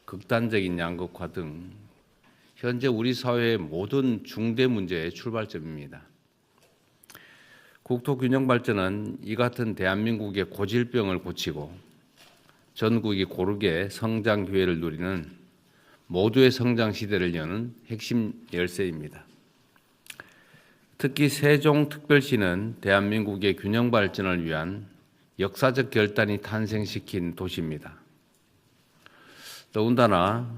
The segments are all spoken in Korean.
극단적인 양극화 등 현재 우리 사회의 모든 중대 문제의 출발점입니다. 국토 균형 발전은 이 같은 대한민국의 고질병을 고치고 전국이 고르게 성장 기회를 누리는 모두의 성장 시대를 여는 핵심 열쇠입니다. 특히 세종특별시는 대한민국의 균형 발전을 위한 역사적 결단이 탄생시킨 도시입니다. 더군다나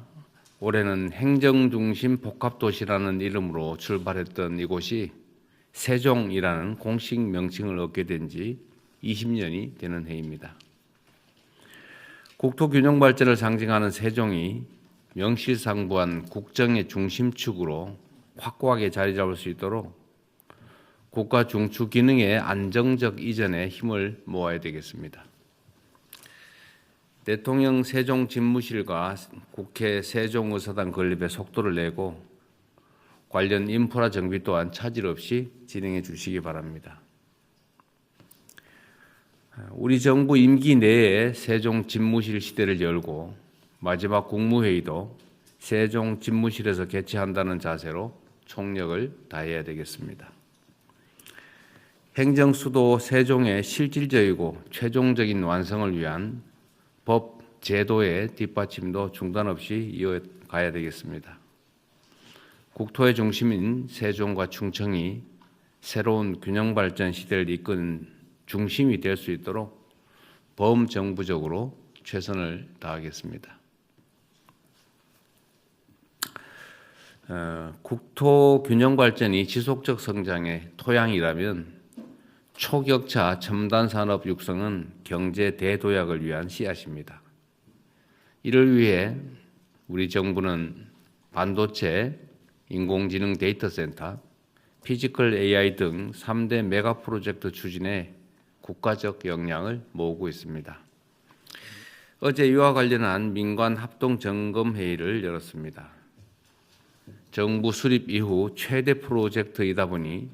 올해는 행정중심 복합도시라는 이름으로 출발했던 이곳이 세종이라는 공식 명칭을 얻게 된 지 20년이 되는 해입니다. 국토 균형 발전을 상징하는 세종이 명실상부한 국정의 중심축으로 확고하게 자리 잡을 수 있도록 국가 중추 기능의 안정적 이전에 힘을 모아야 되겠습니다. 대통령 세종 집무실과 국회 세종의사당 건립에 속도를 내고 관련 인프라 정비 또한 차질 없이 진행해 주시기 바랍니다. 우리 정부 임기 내에 세종 집무실 시대를 열고 마지막 국무회의도 세종 집무실에서 개최한다는 자세로 총력을 다해야 되겠습니다. 행정수도 세종의 실질적이고 최종적인 완성을 위한 법, 제도의 뒷받침도 중단 없이 이어가야 되겠습니다. 국토의 중심인 세종과 충청이 새로운 균형 발전 시대를 이끄는 중심이 될 수 있도록 범정부적으로 최선을 다하겠습니다. 국토 균형 발전이 지속적 성장의 토양이라면 초격차 첨단 산업 육성은 경제 대도약을 위한 씨앗입니다. 이를 위해 우리 정부는 반도체, 인공지능 데이터 센터, 피지컬 AI 등 3대 메가 프로젝트 추진에 국가적 역량을 모으고 있습니다. 어제 이와 관련한 민관 합동 점검 회의를 열었습니다. 정부 수립 이후 최대 프로젝트이다 보니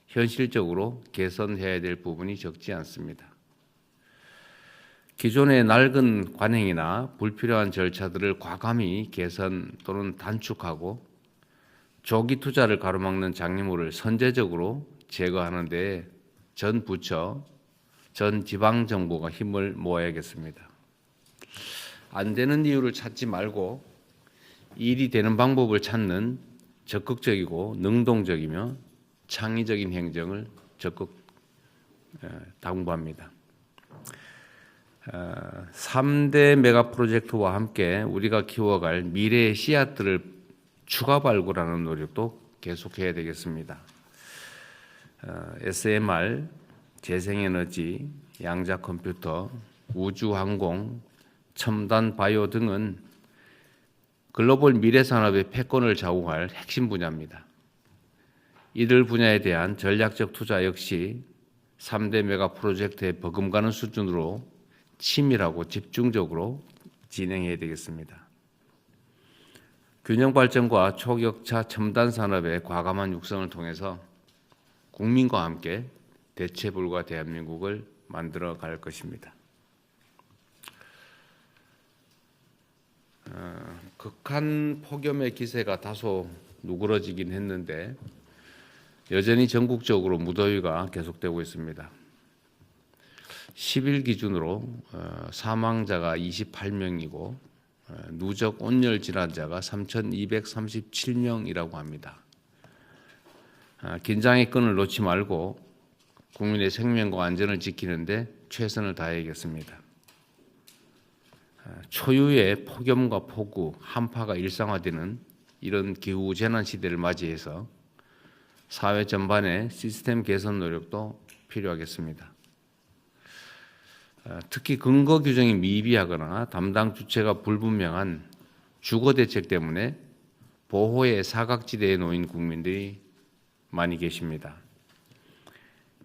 현실적으로 개선해야 될 부분이 적지 않습니다. 기존의 낡은 관행이나 불필요한 절차들을 과감히 개선 또는 단축하고 조기 투자를 가로막는 장애물을 선제적으로 제거하는 데 전 부처, 전 지방정부가 힘을 모아야겠습니다. 안 되는 이유를 찾지 말고 일이 되는 방법을 찾는 적극적이고 능동적이며 창의적인 행정을 적극 당부합니다. 3대 메가 프로젝트와 함께 우리가 키워갈 미래의 씨앗들을 추가 발굴하는 노력도 계속해야 되겠습니다. SMR, 재생에너지, 양자 컴퓨터, 우주항공, 첨단 바이오 등은 글로벌 미래 산업의 패권을 좌우할 핵심 분야입니다. 이들 분야에 대한 전략적 투자 역시 3대 메가 프로젝트에 버금가는 수준으로 치밀하고 집중적으로 진행해야 되겠습니다. 균형 발전과 초격차 첨단 산업의 과감한 육성을 통해서 국민과 함께 대체 불가 대한민국을 만들어 갈 것입니다. 극한 폭염의 기세가 다소 누그러지긴 했는데 여전히 전국적으로 무더위가 계속되고 있습니다. 10일 기준으로 사망자가 28명이고 누적 온열 질환자가 3,237명이라고 합니다. 긴장의 끈을 놓지 말고 국민의 생명과 안전을 지키는 데 최선을 다해야겠습니다. 초유의 폭염과 폭우, 한파가 일상화되는 이런 기후 재난 시대를 맞이해서 사회 전반의 시스템 개선 노력도 필요하겠습니다. 특히 근거 규정이 미비하거나 담당 주체가 불분명한 주거 대책 때문에 보호의 사각지대에 놓인 국민들이 많이 계십니다.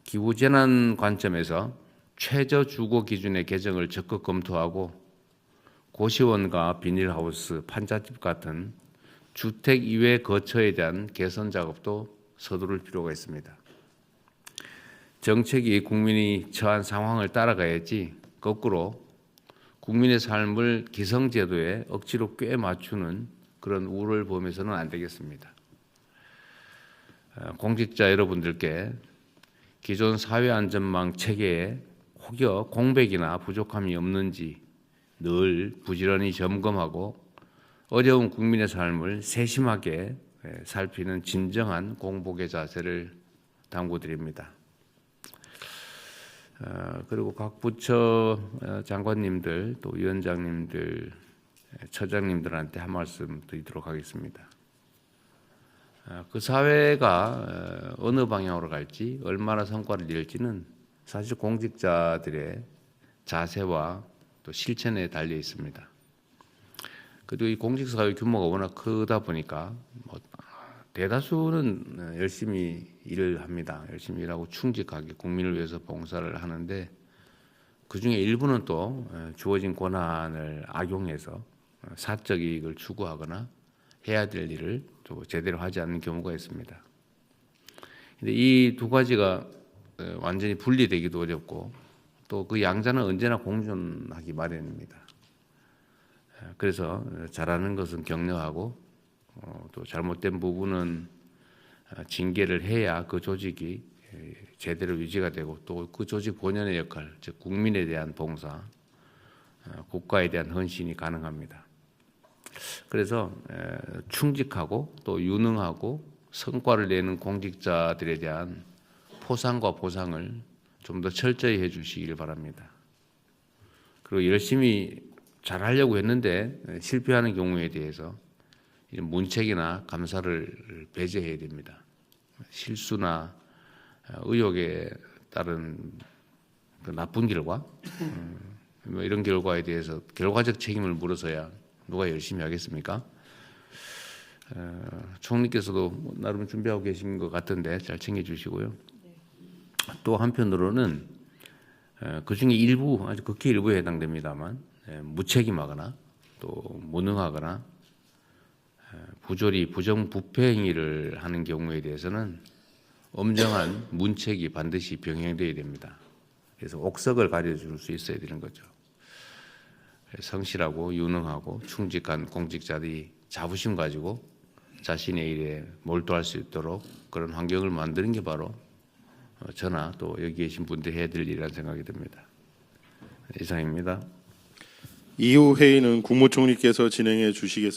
기후재난 관점에서 최저 주거 기준의 개정을 적극 검토하고 고시원과 비닐하우스, 판잣집 같은 주택 이외 거처에 대한 개선 작업도 서두를 필요가 있습니다. 정책이 국민이 처한 상황을 따라가야지 거꾸로 국민의 삶을 기성제도에 억지로 꽤 맞추는 그런 우를 범해서는 안 되겠습니다. 공직자 여러분들께 기존 사회안전망 체계에 혹여 공백이나 부족함이 없는지 늘 부지런히 점검하고 어려운 국민의 삶을 세심하게 살피는 진정한 공복의 자세를 당부드립니다. 그리고 각 부처 장관님들 또 위원장님들 처장님들한테 한 말씀 드리도록 하겠습니다. 그 사회가 어느 방향으로 갈지 얼마나 성과를 낼지는 사실 공직자들의 자세와 또 실천에 달려 있습니다. 그리고 이 공직사회 규모가 워낙 크다 보니까 대다수는 열심히 일을 합니다. 열심히 일하고 충직하게 국민을 위해서 봉사를 하는데 그중에 일부는 또 주어진 권한을 악용해서 사적 이익을 추구하거나 해야 될 일을 또 제대로 하지 않는 경우가 있습니다. 근데 이 두 가지가 완전히 분리되기도 어렵고 또 그 양자는 언제나 공존하기 마련입니다. 그래서 잘하는 것은 격려하고 또 잘못된 부분은 징계를 해야 그 조직이 제대로 유지가 되고 또 그 조직 본연의 역할, 즉 국민에 대한 봉사, 국가에 대한 헌신이 가능합니다. 그래서 충직하고 또 유능하고 성과를 내는 공직자들에 대한 포상과 보상을 좀 더 철저히 해주시길 바랍니다. 그리고 열심히 잘하려고 했는데 실패하는 경우에 대해서 문책이나 감사를 배제해야 됩니다. 실수나 의혹에 따른 그 나쁜 결과, 이런 결과에 대해서 결과적 책임을 물어서야 누가 열심히 하겠습니까? 총리께서도 나름 준비하고 계신 것 같은데 잘 챙겨주시고요. 또 한편으로는 그 중에 일부, 아주 극히 일부에 해당됩니다만 무책임하거나 또 무능하거나 부조리, 부정부패 행위를 하는 경우에 대해서는 엄정한 문책이 반드시 병행되어야 됩니다. 그래서 옥석을 가려줄 수 있어야 되는 거죠. 성실하고 유능하고 충직한 공직자들이 자부심 가지고 자신의 일에 몰두할 수 있도록 그런 환경을 만드는 게 바로 저나 또 여기 계신 분들이 해야 될 일이라는 생각이 듭니다. 이상입니다. 이후 회의는 국무총리께서 진행해 주시겠습니다.